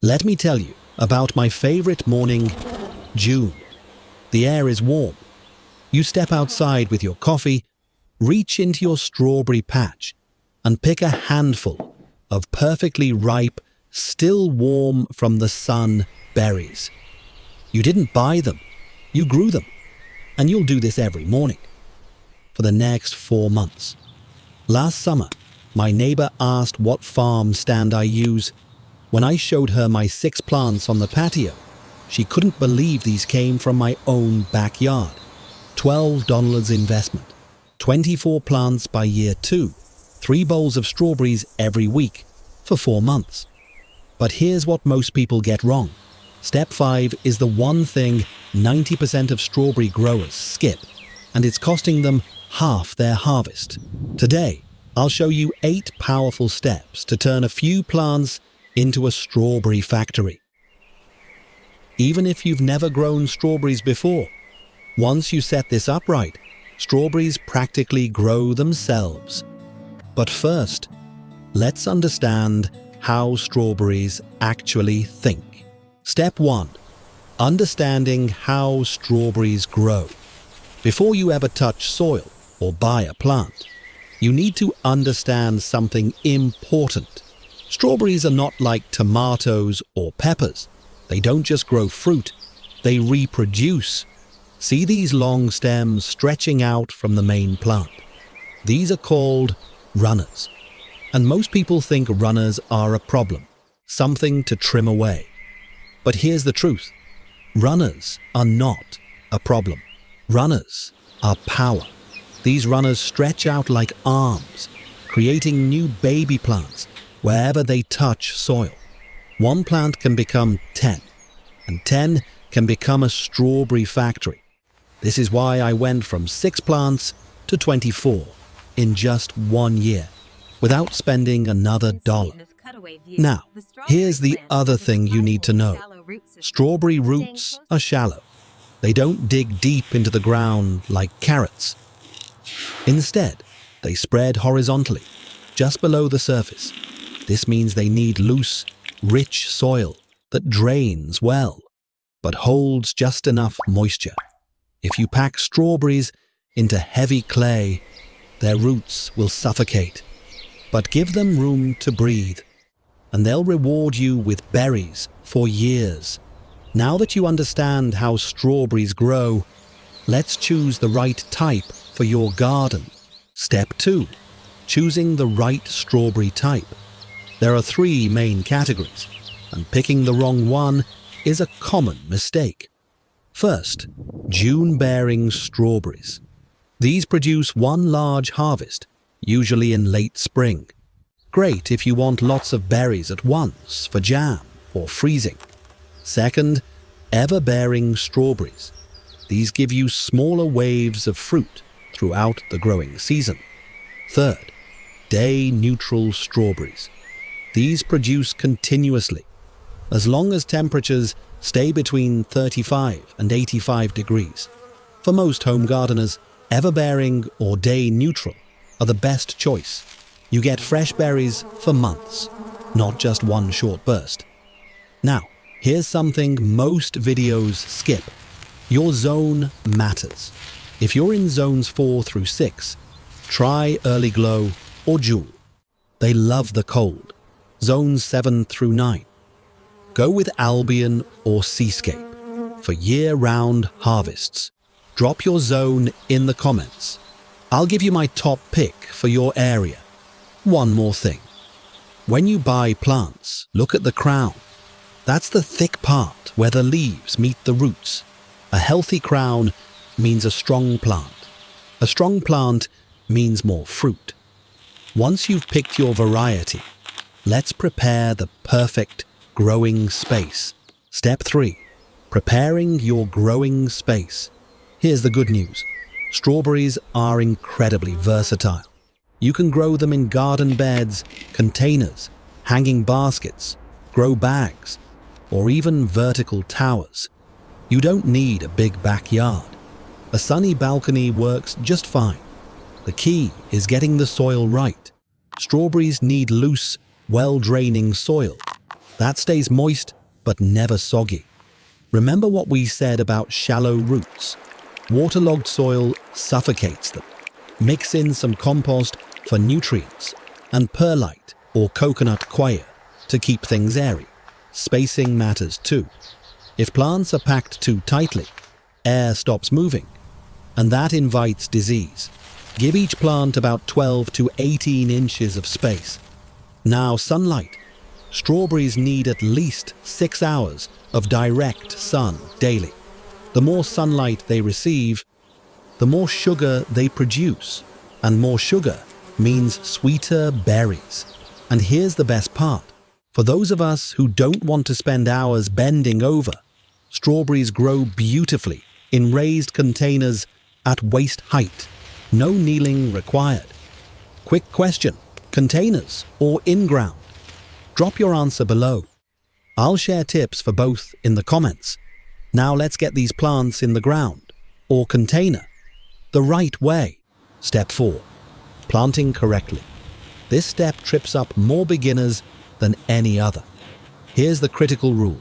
Let me tell you about my favorite morning, June. The air is warm. You step outside with your coffee, reach into your strawberry patch, and pick a handful of perfectly ripe, still warm from the sun berries. You didn't buy them, you grew them, and you'll do this every morning for the next 4 months. Last summer, my neighbor asked what farm stand I use. When I showed her my 6 plants on the patio, she couldn't believe these came from my own backyard. $12 investment, 24 plants by year 2, 3 bowls of strawberries every week for 4 months. But here's what most people get wrong. Step 5 is the one thing 90% of strawberry growers skip, and it's costing them half their harvest. Today, I'll show you 8 powerful steps to turn a few plants into a strawberry factory. Even if you've never grown strawberries before, once you set this up right, strawberries practically grow themselves. But first, let's understand how strawberries actually think. Step 1. Understanding how strawberries grow. Before you ever touch soil or buy a plant, you need to understand something important. Strawberries are not like tomatoes or peppers. They don't just grow fruit, they reproduce. See these long stems stretching out from the main plant? These are called runners. And most people think runners are a problem, something to trim away. But here's the truth. Runners are not a problem. Runners are power. These runners stretch out like arms, creating new baby plants wherever they touch soil. One plant can become 10, and 10 can become a strawberry factory. This is why I went from 6 plants to 24 in just 1 year, without spending another dollar. Now, here's the other thing you need to know. Strawberry roots are shallow. They don't dig deep into the ground like carrots. Instead, they spread horizontally, just below the surface. This means they need loose, rich soil that drains well, but holds just enough moisture. If you pack strawberries into heavy clay, their roots will suffocate. But give them room to breathe, and they'll reward you with berries for years. Now that you understand how strawberries grow, let's choose the right type for your garden. Step 2. Choosing the right strawberry type. There are 3 main categories, and picking the wrong one is a common mistake. First, June-bearing strawberries. These produce one large harvest, usually in late spring. Great if you want lots of berries at once for jam or freezing. Second, ever-bearing strawberries. These give you smaller waves of fruit throughout the growing season. Third, day-neutral strawberries. These produce continuously, as long as temperatures stay between 35 and 85 degrees. For most home gardeners, ever-bearing or day-neutral are the best choice. You get fresh berries for months, not just one short burst. Now, here's something most videos skip. Your zone matters. If you're in zones 4 through 6, try Early Glow or Jewel. They love the cold. Zones 7 through 9. Go with Albion or Seascape for year-round harvests. Drop your zone in the comments. I'll give you my top pick for your area. One more thing. When you buy plants, look at the crown. That's the thick part where the leaves meet the roots. A healthy crown means a strong plant. A strong plant means more fruit. Once you've picked your variety, let's prepare the perfect growing space. Step 3. Preparing your growing space. Here's the good news. Strawberries are incredibly versatile. You can grow them in garden beds, containers, hanging baskets, grow bags, or even vertical towers. You don't need a big backyard. A sunny balcony works just fine. The key is getting the soil right. Strawberries need loose, well-draining soil. That stays moist but never soggy. Remember what we said about shallow roots. Waterlogged soil suffocates them. Mix in some compost for nutrients and perlite or coconut coir to keep things airy. Spacing matters too. If plants are packed too tightly, air stops moving, and that invites disease. Give each plant about 12 to 18 inches of space. Now, sunlight. Strawberries need at least 6 hours of direct sun daily. The more sunlight they receive, the more sugar they produce, and more sugar means sweeter berries. And here's the best part. For those of us who don't want to spend hours bending over, strawberries grow beautifully in raised containers at waist height. No kneeling required. Quick question, containers or in-ground? Drop your answer below. I'll share tips for both in the comments. Now let's get these plants in the ground or container the right way. Step 4. Planting correctly. This step trips up more beginners than any other. Here's the critical rule.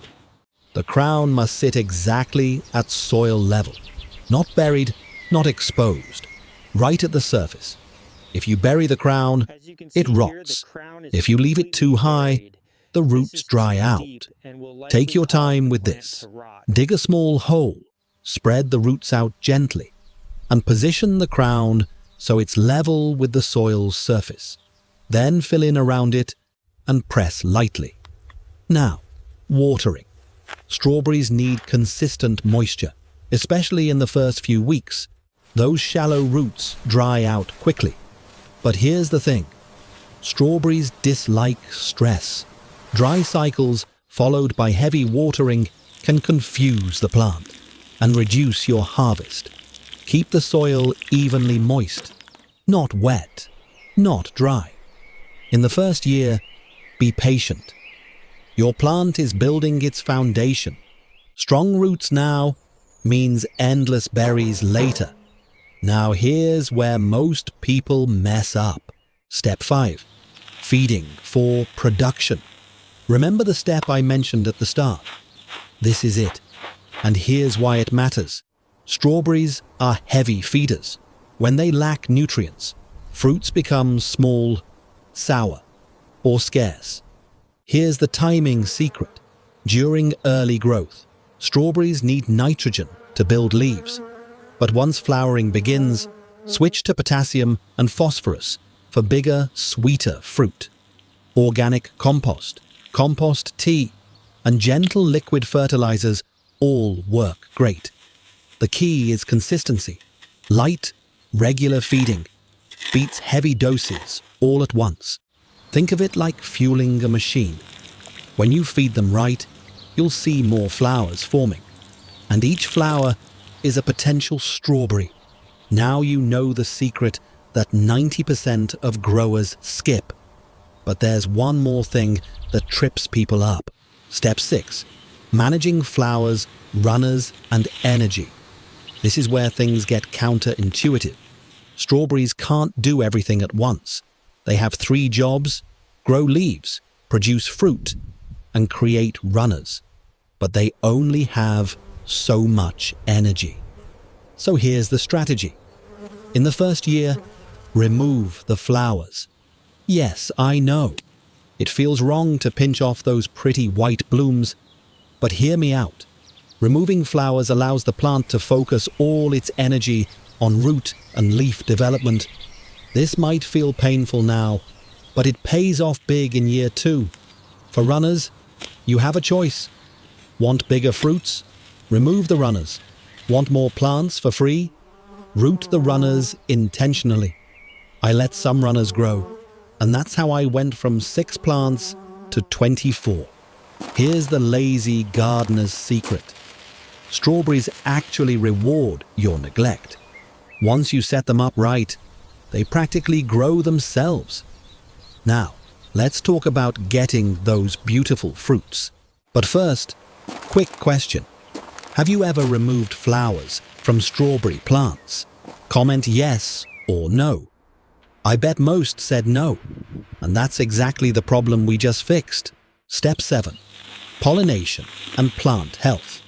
The crown must sit exactly at soil level. Not buried, not exposed. Right at the surface. If you bury the crown, it rots. If you leave it too high, the roots dry out. Take your time with this. Dig a small hole, spread the roots out gently, and position the crown so it's level with the soil's surface. Then fill in around it and press lightly. Now, watering. Strawberries need consistent moisture, especially in the first few weeks. Those shallow roots dry out quickly. But here's the thing. Strawberries dislike stress. Dry cycles followed by heavy watering can confuse the plant and reduce your harvest. Keep the soil evenly moist, not wet, not dry. In the first year, be patient. Your plant is building its foundation. Strong roots now means endless berries later. Now here's where most people mess up. Step 5. Feeding for production. Remember the step I mentioned at the start? This is it. And here's why it matters. Strawberries are heavy feeders. When they lack nutrients, fruits become small, sour, or scarce. Here's the timing secret. During early growth, strawberries need nitrogen to build leaves. But once flowering begins, switch to potassium and phosphorus for bigger, sweeter fruit. Organic compost, compost tea, and gentle liquid fertilizers all work great. The key is consistency. Light, regular feeding beats heavy doses all at once. Think of it like fueling a machine. When you feed them right, you'll see more flowers forming. And each flower is a potential strawberry. Now you know the secret that 90% of growers skip. But there's one more thing that trips people up. Step 6. Managing flowers, runners, and energy. This is where things get counterintuitive. Strawberries can't do everything at once. They have 3 jobs: grow leaves, produce fruit, and create runners. But they only have so much energy. So here's the strategy. In the first year, remove the flowers. Yes, I know. It feels wrong to pinch off those pretty white blooms, but hear me out. Removing flowers allows the plant to focus all its energy on root and leaf development. This might feel painful now, but it pays off big in year 2. For runners, you have a choice. Want bigger fruits? Remove the runners. Want more plants for free? Root the runners intentionally. I let some runners grow, and that's how I went from 6 plants to 24. Here's the lazy gardener's secret. Strawberries actually reward your neglect. Once you set them up right, they practically grow themselves. Now, let's talk about getting those beautiful fruits. But first, quick question. Have you ever removed flowers from strawberry plants? Comment yes or no. I bet most said no, and that's exactly the problem we just fixed. Step 7. pollination and plant health.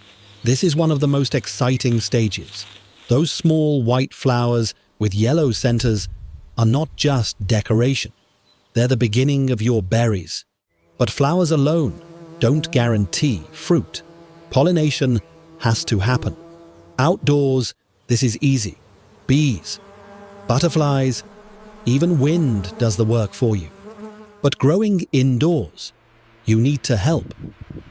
This is one of the most exciting stages. Those small white flowers with yellow centers are not just decoration. They're the beginning of your berries. But flowers alone don't guarantee fruit. Pollination has to happen. Outdoors, this is easy. Bees, butterflies, even wind does the work for you. But growing indoors, you need to help.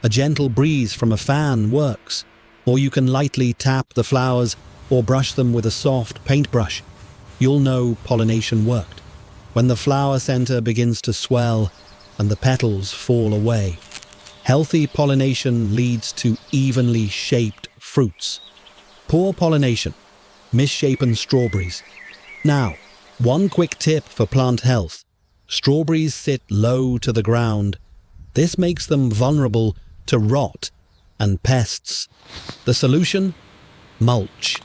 A gentle breeze from a fan works, or you can lightly tap the flowers or brush them with a soft paintbrush. You'll know pollination worked when the flower center begins to swell and the petals fall away. Healthy pollination leads to evenly shaped fruits. Poor pollination, misshapen strawberries. Now, one quick tip for plant health. Strawberries sit low to the ground. This makes them vulnerable to rot and pests. The solution? Mulch.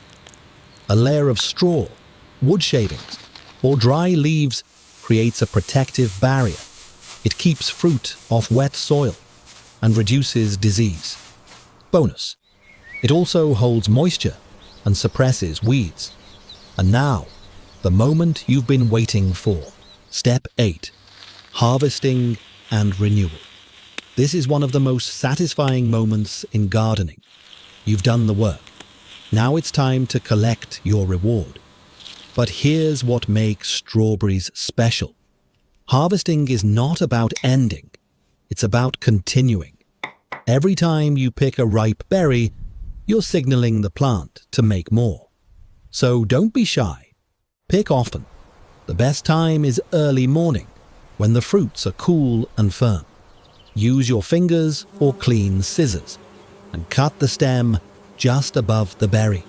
A layer of straw, wood shavings, or dry leaves creates a protective barrier. It keeps fruit off wet soil and reduces disease. Bonus: it also holds moisture and suppresses weeds. And now, the moment you've been waiting for. Step 8. Harvesting and renewal. This is one of the most satisfying moments in gardening. You've done the work. Now it's time to collect your reward. But here's what makes strawberries special. Harvesting is not about ending. It's about continuing. Every time you pick a ripe berry, you're signaling the plant to make more. So don't be shy. Pick often. The best time is early morning, when the fruits are cool and firm. Use your fingers or clean scissors and cut the stem just above the berry.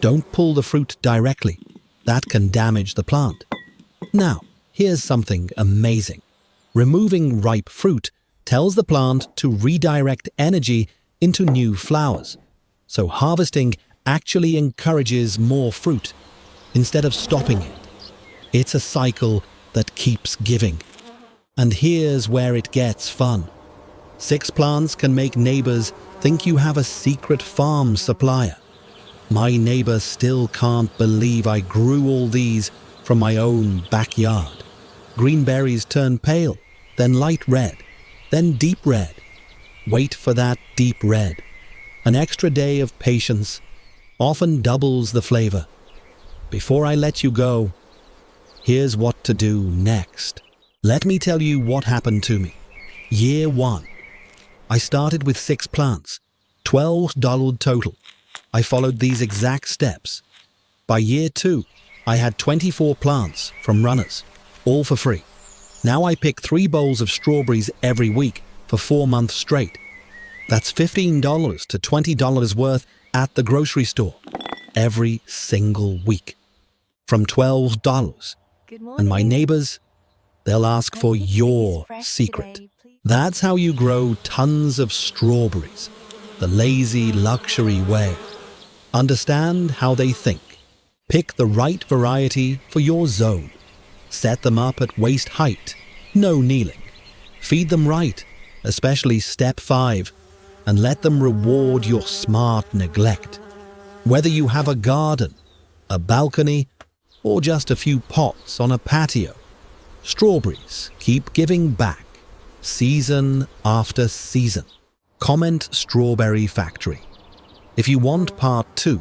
Don't pull the fruit directly. That can damage the plant. Now, here's something amazing. Removing ripe fruit tells the plant to redirect energy into new flowers. So harvesting actually encourages more fruit instead of stopping it. It's a cycle that keeps giving. And here's where it gets fun. 6 plants can make neighbors think you have a secret farm supplier. My neighbor still can't believe I grew all these from my own backyard. Green berries turn pale, then light red, then deep red. Wait for that deep red. An extra day of patience often doubles the flavor. Before I let you go, here's what to do next. Let me tell you what happened to me. Year 1. I started with 6 plants, $12 total. I followed these exact steps. By year 2, I had 24 plants from runners, all for free. Now I pick 3 bowls of strawberries every week for 4 months straight. That's $15 to $20 worth at the grocery store every single week. From $12. And my neighbors, they'll ask for your secret. That's how you grow tons of strawberries, the lazy luxury way. Understand how they think. Pick the right variety for your zone. Set them up at waist height, no kneeling. Feed them right, especially step 5, and let them reward your smart neglect. Whether you have a garden, a balcony, or just a few pots on a patio, strawberries keep giving back, season after season. Comment Strawberry Factory. If you want part 2,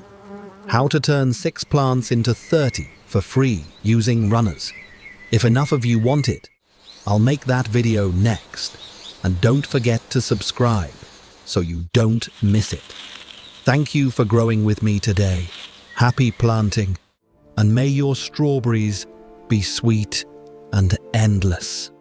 how to turn 6 plants into 30 for free using runners. If enough of you want it, I'll make that video next. And don't forget to subscribe so you don't miss it. Thank you for growing with me today. Happy planting, and may your strawberries be sweet and endless.